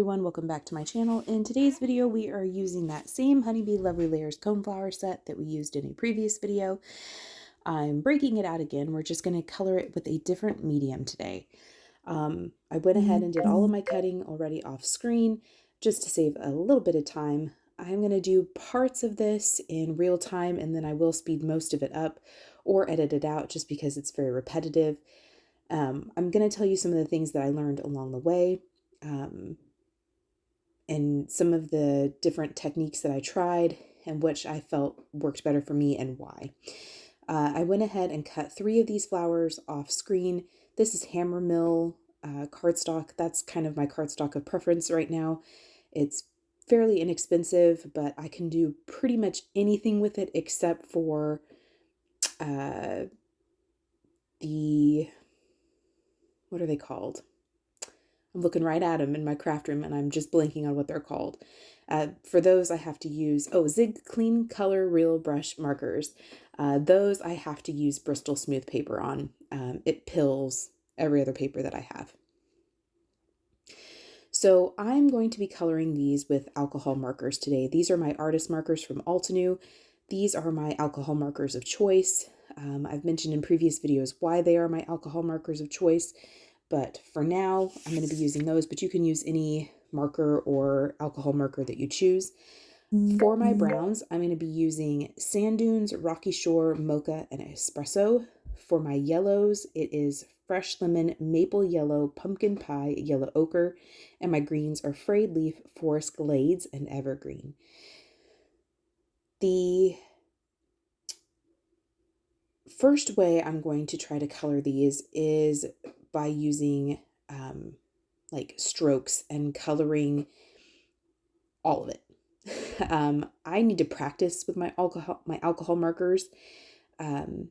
everyone, welcome back to my channel. In today's video we are using that same Honeybee Lovely Layers Coneflower set that we used in a previous video. I'm breaking it out again. We're just going to color it with a different medium today. I went ahead and did all of my cutting already off screen just to save a little bit of time. I'm going to do parts of this in real time and then I will speed most of it up or edit it out just because it's very repetitive. I'm going to tell you some of the things that I learned along the way, and some of the different techniques that I tried and which I felt worked better for me and why. I went ahead and cut 3 of these flowers off screen. This is HAMMERMILL cardstock. That's kind of my cardstock of preference right now. It's fairly inexpensive, but I can do pretty much anything with it except for what are they called? I'm looking right at them in my craft room and I'm just blanking on what they're called. For those I have to use, Zig Clean Color Real Brush Markers. Those I have to use Bristol Smooth paper on. It pills every other paper that I have. So I'm going to be coloring these with alcohol markers today. These are my artist markers from Altenew. These are my alcohol markers of choice. I've mentioned in previous videos why they are my alcohol markers of choice, but for now I'm going to be using those, but you can use any marker or alcohol marker that you choose. For my browns, I'm going to be using Sand Dunes, Rocky Shore, Mocha, and Espresso. For my yellows, it is Fresh Lemon, Maple Yellow, Pumpkin Pie, Yellow Ochre, and my greens are Frayed Leaf, Forest Glades, and Evergreen. The first way I'm going to try to color these is by using like strokes and coloring all of it. I need to practice with my alcohol markers. And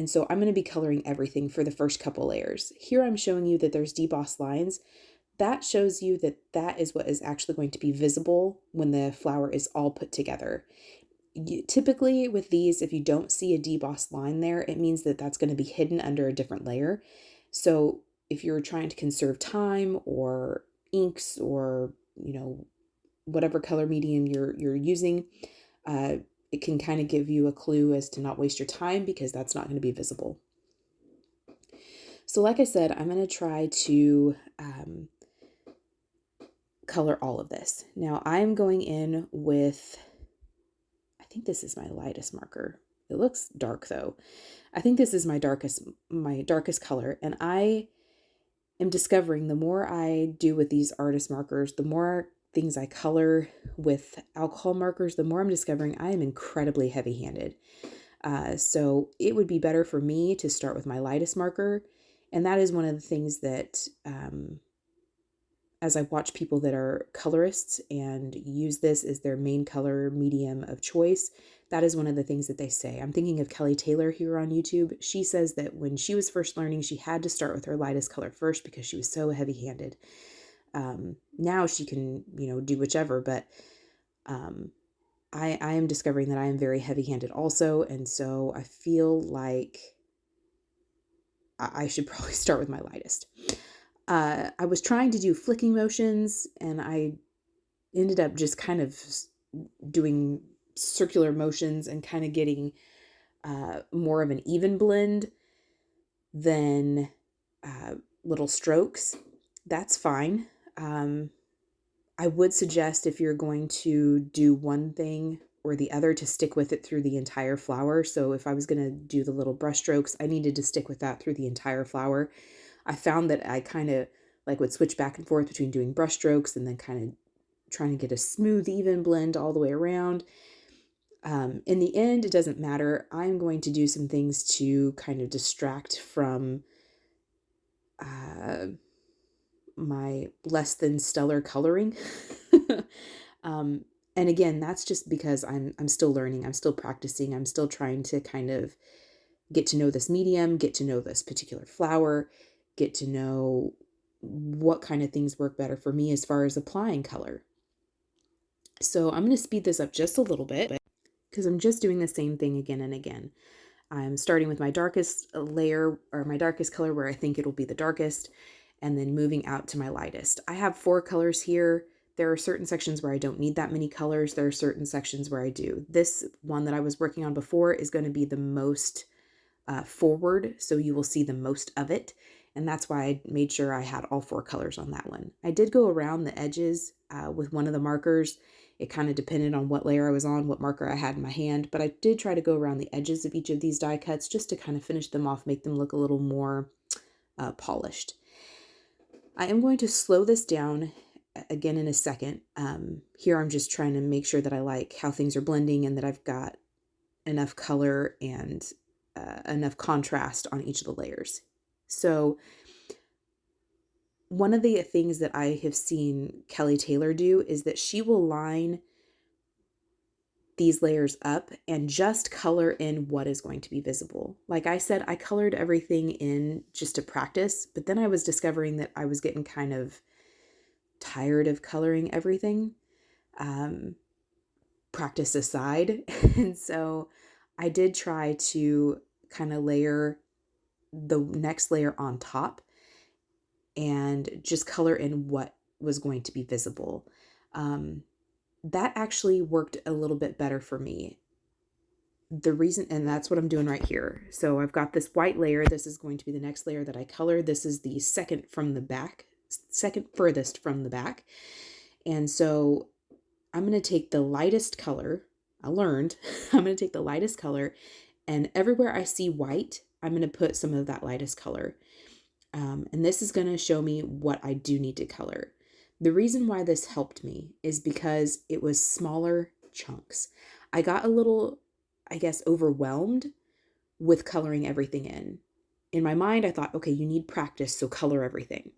so I'm going to be coloring everything for the first couple layers. Here I'm showing you that there's debossed lines. That shows you that that is what is actually going to be visible when the flower is all put together. Typically with these, if you don't see a debossed line there, it means that that's going to be hidden under a different layer. So if you're trying to conserve time or inks or, whatever color medium you're using, it can kind of give you a clue as to not waste your time because that's not going to be visible. So like I said, I'm going to try to color all of this. Now I'm going in with, I think this is my lightest marker. It looks dark though. I think this is my darkest color, and I am discovering the more I do with these artist markers, the more things I color with alcohol markers, the more I'm discovering I am incredibly heavy-handed. So it would be better for me to start with my lightest marker. And that is one of the things that, as I watch people that are colorists and use this as their main color medium of choice, that is one of the things that they say. I'm thinking of Kelly Taylor here on YouTube. She says that when she was first learning, she had to start with her lightest color first because she was so heavy-handed. Now she can, do whichever, but I am discovering that I am very heavy-handed also, and so I feel like I should probably start with my lightest. I was trying to do flicking motions, and I ended up just kind of doing circular motions and kind of getting more of an even blend than little strokes. That's fine. I would suggest if you're going to do one thing or the other to stick with it through the entire flower. So if I was going to do the little brush strokes, I needed to stick with that through the entire flower. I found that I kind of would switch back and forth between doing brush strokes and then kind of trying to get a smooth, even blend all the way around. In the end, it doesn't matter. I'm going to do some things to kind of distract from my less than stellar coloring. And again, that's just because I'm still learning, I'm still practicing, I'm still trying to kind of get to know this medium, get to know this particular flower, get to know what kind of things work better for me as far as applying color. So I'm going to speed this up just a little bit because I'm just doing the same thing again and again. I'm starting with my darkest layer or my darkest color where I think it'll be the darkest. and then moving out to my lightest. I have 4 colors here. There are certain sections where I don't need that many colors. There are certain sections where I do. This one that I was working on before is going to be the most forward, so you will see the most of it. And that's why I made sure I had all 4 colors on that one. I did go around the edges with one of the markers. It kind of depended on what layer I was on, what marker I had in my hand, but I did try to go around the edges of each of these die cuts just to kind of finish them off, make them look a little more polished. I am going to slow this down again in a second. Here I'm just trying to make sure that I like how things are blending and that I've got enough color and enough contrast on each of the layers. So one of the things that I have seen Kelly Taylor do is that she will line these layers up and just color in what is going to be visible. Like I said, I colored everything in just to practice, but then I was discovering that I was getting kind of tired of coloring everything, practice aside. And so I did try to kind of layer the next layer on top and just color in what was going to be visible. That actually worked a little bit better for me. The reason, and that's what I'm doing right here. So I've got this white layer. This is going to be the next layer that I color. This is the second from the back, second furthest from the back. And so I'm going to take the lightest color. I'm going to take the lightest color, and everywhere I see white, I'm going to put some of that lightest color. And this is going to show me what I do need to color. The reason why this helped me is because it was smaller chunks. I got a little, I guess, overwhelmed with coloring everything in. In my mind, I thought, okay, you need practice, so color everything.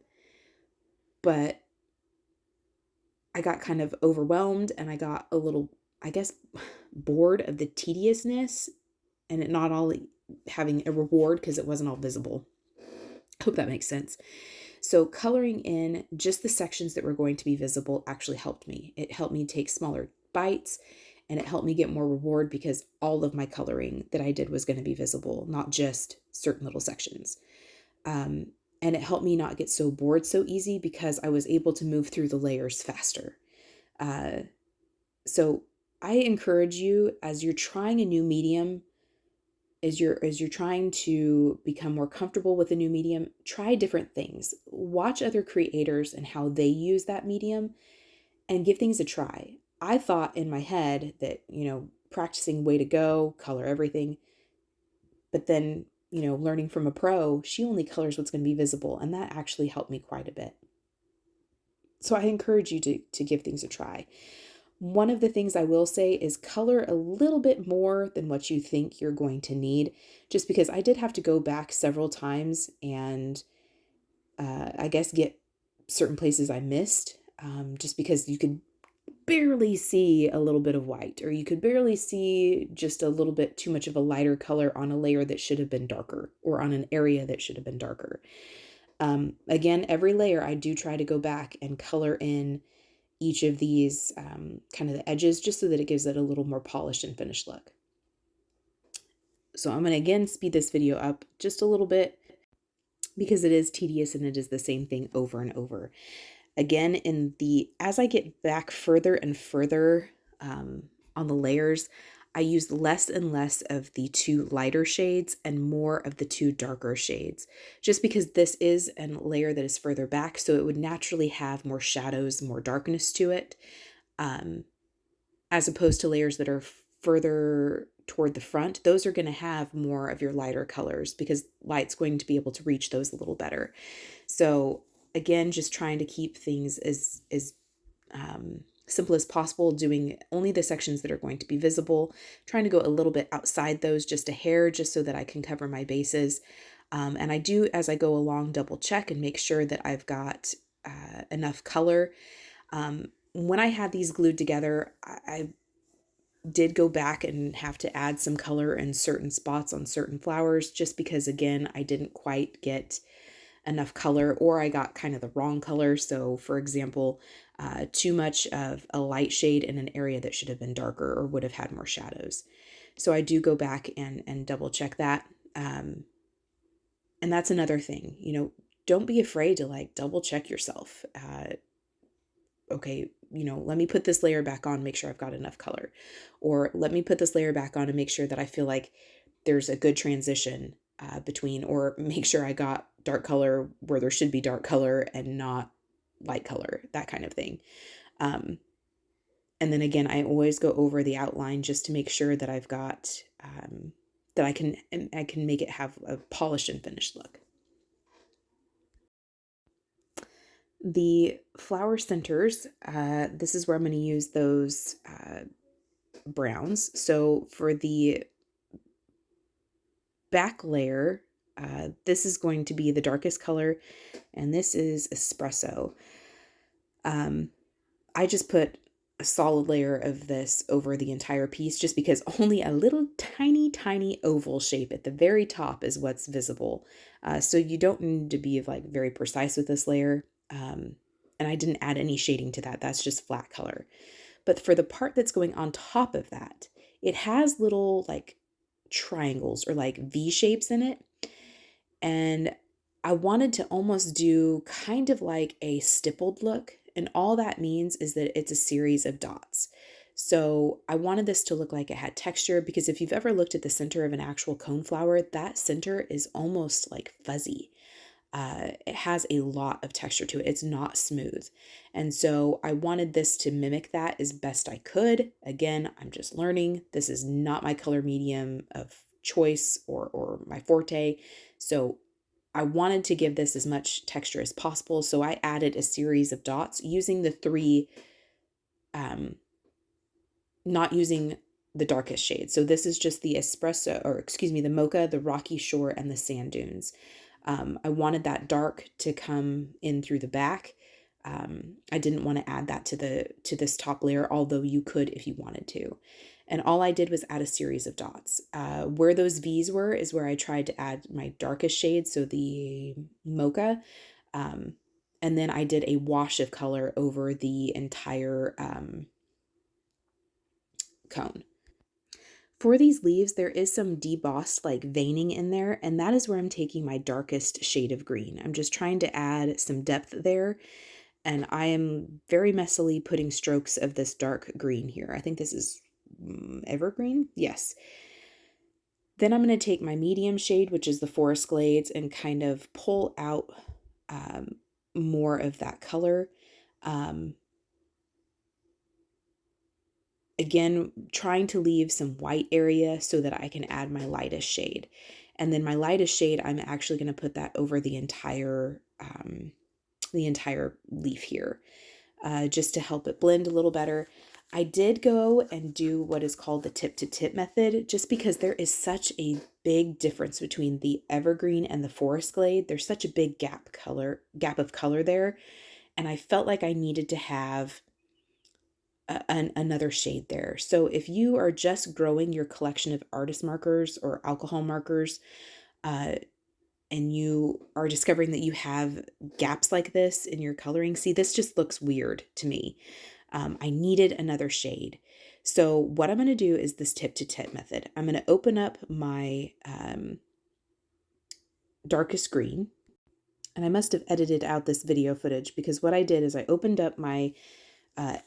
But I got kind of overwhelmed and I got a little, I guess, bored of the tediousness and it not all having a reward because it wasn't all visible. I hope that makes sense. So coloring in just the sections that were going to be visible actually helped me. It helped me take smaller bites and it helped me get more reward because all of my coloring that I did was going to be visible, not just certain little sections. And it helped me not get so bored so easy because I was able to move through the layers faster. So I encourage you, as you're trying a new medium, as you're trying to become more comfortable with a new medium, try different things. Watch other creators and how they use that medium and give things a try. I thought in my head that, practicing way to go, color everything. But then, learning from a pro, she only colors what's going to be visible. And that actually helped me quite a bit. So I encourage you to give things a try. One of the things I will say is color a little bit more than what you think you're going to need, just because I did have to go back several times and I guess get certain places I missed, just because you could barely see a little bit of white, or you could barely see just a little bit too much of a lighter color on a layer that should have been darker, or on an area that should have been darker. Again, every layer I do try to go back and color in each of these kind of the edges, just so that it gives it a little more polished and finished look. So I'm going to again speed this video up just a little bit because it is tedious and it is the same thing over and over. Again, as I get back further and further on the layers, I use less and less of the 2 lighter shades and more of the 2 darker shades, just because this is a layer that is further back, so it would naturally have more shadows, more darkness to it, as opposed to layers that are further toward the front. Those are going to have more of your lighter colors because light's going to be able to reach those a little better. So again, just trying to keep things as simple as possible, doing only the sections that are going to be visible, trying to go a little bit outside those, just a hair, just so that I can cover my bases. And I do, as I go along, double check and make sure that I've got enough color. When I had these glued together, I did go back and have to add some color in certain spots on certain flowers, just because, again, I didn't quite get enough color, or I got kind of the wrong color. So for example, too much of a light shade in an area that should have been darker or would have had more shadows. So I do go back and double check that. And that's another thing, don't be afraid to like double check yourself. Okay, let me put this layer back on, make sure I've got enough color. Or let me put this layer back on and make sure that I feel like there's a good transition between, or make sure I got dark color where there should be dark color and not light color, that kind of thing. And then again, I always go over the outline just to make sure that I've got, that I can make it have a polished and finished look. The flower centers, this is where I'm going to use those browns. So for the back layer, this is going to be the darkest color, and this is espresso. I just put a solid layer of this over the entire piece just because only a little tiny oval shape at the very top is what's visible. So you don't need to be like very precise with this layer. And I didn't add any shading to that. That's just flat color. But for the part that's going on top of that, it has little like triangles or like V shapes in it. And I wanted to almost do kind of like a stippled look. And all that means is that it's a series of dots. So I wanted this to look like it had texture, because if you've ever looked at the center of an actual coneflower, that center is almost like fuzzy. It has a lot of texture to it. It's not smooth. And so I wanted this to mimic that as best I could. Again, I'm just learning. This is not my color medium of choice or my forte. So I wanted to give this as much texture as possible. So I added a series of dots using the three, not using the darkest shade. So this is just the espresso, or excuse me, the mocha, the rocky shore, and the sand dunes. I wanted that dark to come in through the back. I didn't want to add that to this top layer, although you could if you wanted to. And all I did was add a series of dots. Where those V's were is where I tried to add my darkest shade, so the mocha. And then I did a wash of color over the entire cone. For these leaves, there is some debossed like veining in there, and that is where I'm taking my darkest shade of green. I'm just trying to add some depth there, and I am very messily putting strokes of this dark green here. I think this is evergreen? Yes. Then I'm going to take my medium shade, which is the Forest Glades, and kind of pull out more of that color. Again, trying to leave some white area so that I can add my lightest shade. And then my lightest shade, I'm actually going to put that over the entire leaf here, just to help it blend a little better. I did go and do what is called the tip to tip method, just because there is such a big difference between the evergreen and the forest glade. There's such a big gap of color there. And I felt like I needed to have another shade there. So if you are just growing your collection of artist markers or alcohol markers, and you are discovering that you have gaps like this in your coloring, see, this just looks weird to me. I needed another shade. So what I'm going to do is this tip to tip method. I'm going to open up my darkest green, and I must have edited out this video footage, because what I did is I opened up my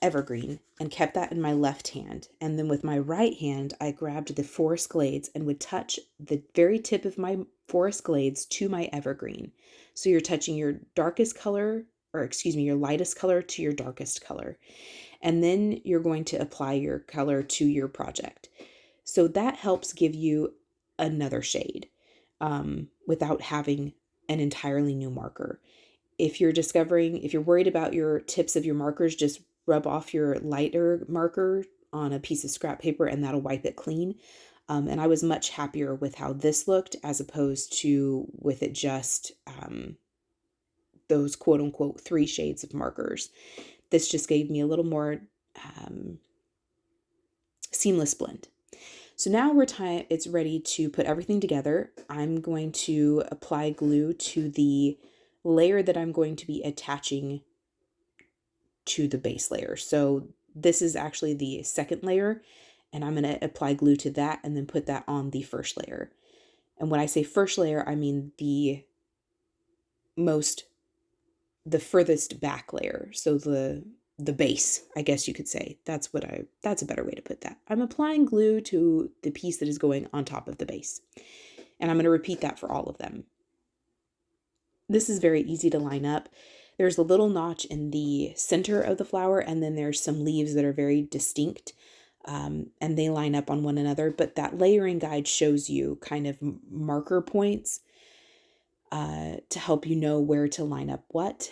evergreen and kept that in my left hand. And then with my right hand, I grabbed the forest glades and would touch the very tip of my forest glades to my evergreen. So you're touching your darkest color, or excuse me, your lightest color to your darkest color. And then you're going to apply your color to your project. So that helps give you another shade without having an entirely new marker. If you're worried about your tips of your markers, just rub off your lighter marker on a piece of scrap paper and that'll wipe it clean. And I was much happier with how this looked as opposed to with it just those quote unquote 3 shades of markers. This just gave me a little more seamless blend. So now it's ready to put everything together. I'm going to apply glue to the layer that I'm going to be attaching to the base layer. So this is actually the second layer, and I'm going to apply glue to that and then put that on the first layer. And when I say first layer, I mean the the furthest back layer. So the base, I guess you could say. That's a better way to put that. I'm applying glue to the piece that is going on top of the base. And I'm going to repeat that for all of them. This is very easy to line up. There's a little notch in the center of the flower, and then there's some leaves that are very distinct, and they line up on one another. But that layering guide shows you kind of marker points to help you know where to line up what,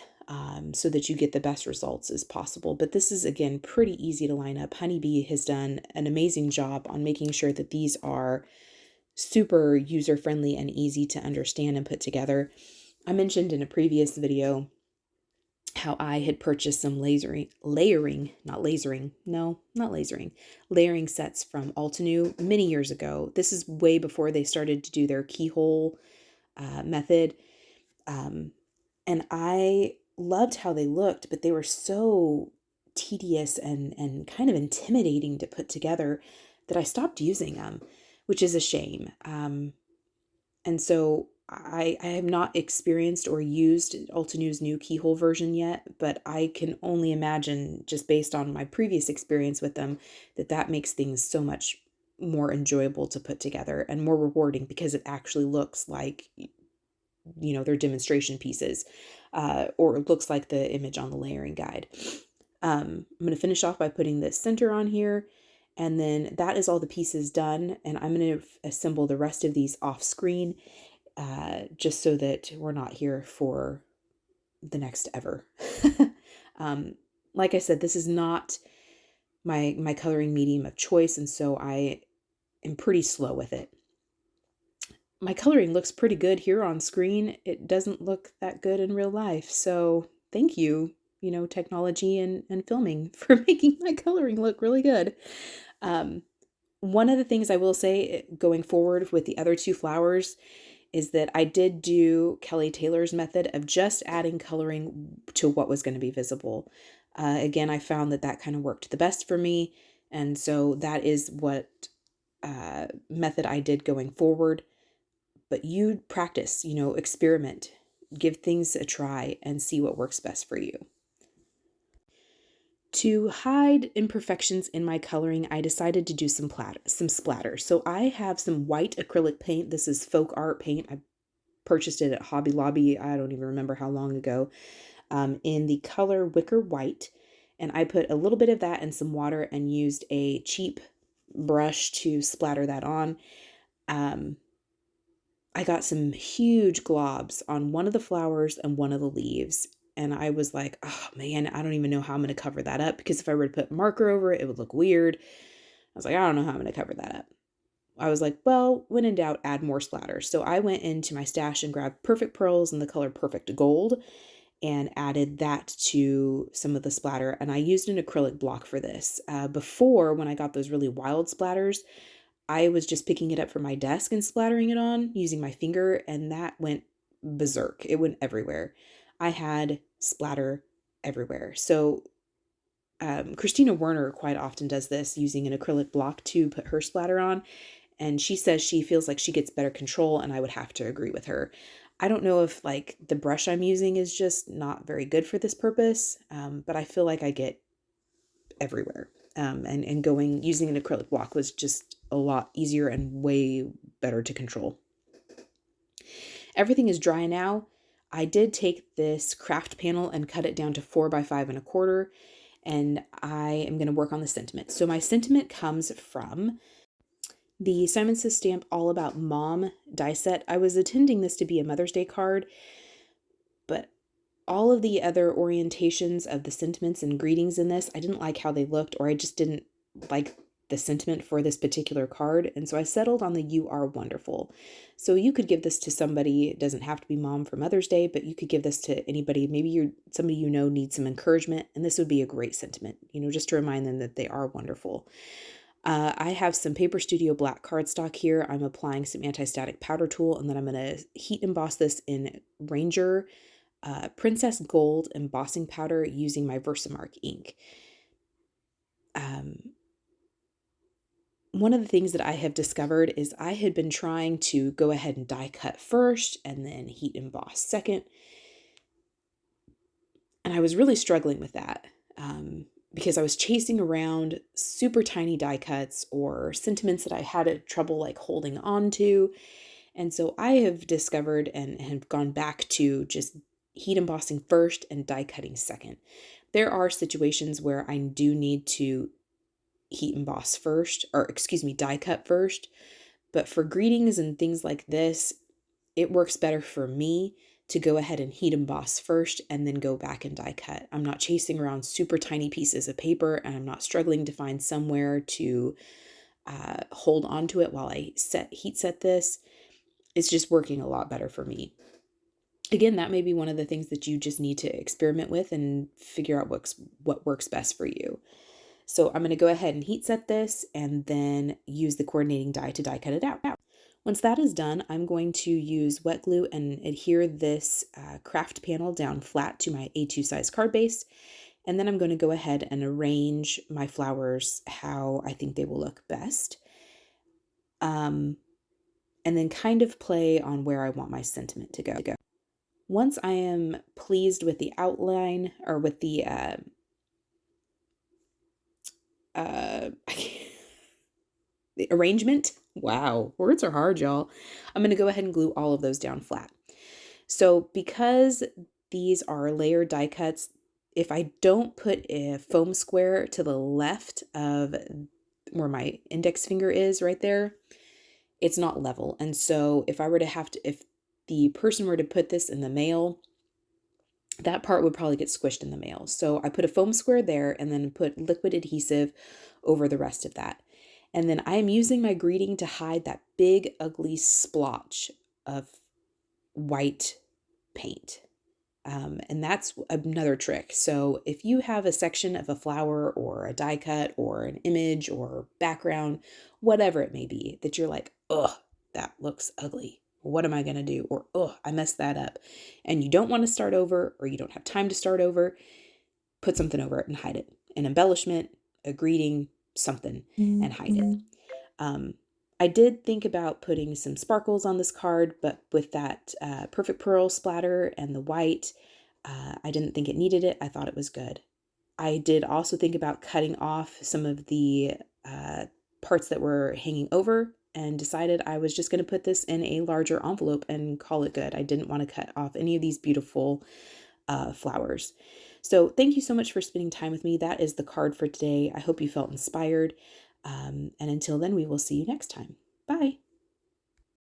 so that you get the best results as possible. But this is, again, pretty easy to line up. Honeybee has done an amazing job on making sure that these are super user-friendly and easy to understand and put together. I mentioned in a previous video how I had purchased some layering sets from Altenew many years ago. This is way before they started to do their keyhole method. And I loved how they looked, but they were so tedious and kind of intimidating to put together that I stopped using them, which is a shame. And so I have not experienced or used Altenew's new keyhole version yet, but I can only imagine, just based on my previous experience with them, that makes things so much more enjoyable to put together and more rewarding, because it actually looks like, their demonstration pieces, or it looks like the image on the layering guide. I'm going to finish off by putting the center on here, and then that is all the pieces done, and I'm going to assemble the rest of these off screen, just so that we're not here for the next ever. Like I said, this is not my coloring medium of choice, and so I am pretty slow with it. My coloring looks pretty good here on screen. It doesn't look that good in real life, so thank you, technology and filming, for making my coloring look really good. One of the things I will say going forward with the other two flowers is that I did do Kelly Taylor's method of just adding coloring to what was going to be visible. Again, I found that kind of worked the best for me, and so that is what method I did going forward. But you practice, experiment, give things a try, and see what works best for you. To hide imperfections in my coloring, I decided to do some splatter. So I have some white acrylic paint. This is folk art paint. I purchased it at Hobby Lobby, I don't even remember how long ago, in the color Wicker White. And I put a little bit of that in some water and used a cheap brush to splatter that on. I got some huge globs on one of the flowers and one of the leaves. And I was like, oh man, I don't even know how I'm going to cover that up, because if I were to put marker over it, it would look weird. I was like, I don't know how I'm going to cover that up. I was like, well, when in doubt, add more splatter. So I went into my stash and grabbed Perfect Pearls in the color Perfect Gold and added that to some of the splatter. And I used an acrylic block for this. Before, when I got those really wild splatters, I was just picking it up from my desk and splattering it on using my finger, and that went berserk. It went everywhere. I had splatter everywhere. So Christina Werner quite often does this, using an acrylic block to put her splatter on, and she says she feels like she gets better control, and I would have to agree with her. I don't know if the brush I'm using is just not very good for this purpose, but I feel like I get everywhere. And using an acrylic block was just a lot easier and way better to control. Everything is dry now. I did take this craft panel and cut it down to 4 by 5 1/4, and I am going to work on the sentiment. So my sentiment comes from the Simon Says Stamp All About Mom die set. I was intending this to be a Mother's Day card, but all of the other orientations of the sentiments and greetings in this, I didn't like how they looked, or I just didn't like the sentiment for this particular card. And so I settled on the "You Are Wonderful." So you could give this to somebody. It doesn't have to be mom for Mother's Day, but you could give this to anybody. Maybe somebody needs some encouragement, and this would be a great sentiment, just to remind them that they are wonderful. I have some Paper Studio black cardstock here. I'm applying some anti-static powder tool, and then I'm going to heat emboss this in Ranger Princess Gold embossing powder using my Versamark ink. One of the things that I have discovered is I had been trying to go ahead and die cut first and then heat emboss second. And I was really struggling with that because I was chasing around super tiny die cuts or sentiments that I had trouble like holding on to. And so I have discovered and have gone back to just heat embossing first and die cutting second. There are situations where I do need to heat emboss first, or excuse me, die cut first. But for greetings and things like this, it works better for me to go ahead and heat emboss first and then go back and die cut. I'm not chasing around super tiny pieces of paper, and I'm not struggling to find somewhere to hold on to it while I heat set this. It's just working a lot better for me. Again, that may be one of the things that you just need to experiment with and figure out what works best for you. So I'm going to go ahead and heat set this and then use the coordinating die to die cut it out. Once that is done, I'm going to use wet glue and adhere this craft panel down flat to my A2 size card base. And then I'm going to go ahead and arrange my flowers how I think they will look best. And then kind of play on where I want my sentiment to go. Once I am pleased with the outline or with the the arrangement. Wow, words are hard, y'all. I'm going to go ahead and glue all of those down flat. So because these are layered die cuts, if I don't put a foam square to the left of where my index finger is right there, it's not level. And so if the person were to put this in the mail, that part would probably get squished in the mail. So I put a foam square there and then put liquid adhesive over the rest of that. And then I am using my greeting to hide that big, ugly splotch of white paint. And that's another trick. So if you have a section of a flower or a die cut or an image or background, whatever it may be, that you're like, ugh, that looks ugly. What am I going to do? Or, ugh, I messed that up. And you don't want to start over, or you don't have time to start over, put something over it and hide it. An embellishment, a greeting, something, and hide it. I did think about putting some sparkles on this card, but with that Perfect Pearl splatter and the white, I didn't think it needed it. I thought it was good. I did also think about cutting off some of the parts that were hanging over and decided I was just going to put this in a larger envelope and call it good. I didn't want to cut off any of these beautiful flowers. So thank you so much for spending time with me. That is the card for today. I hope you felt inspired. And until then, we will see you next time. Bye.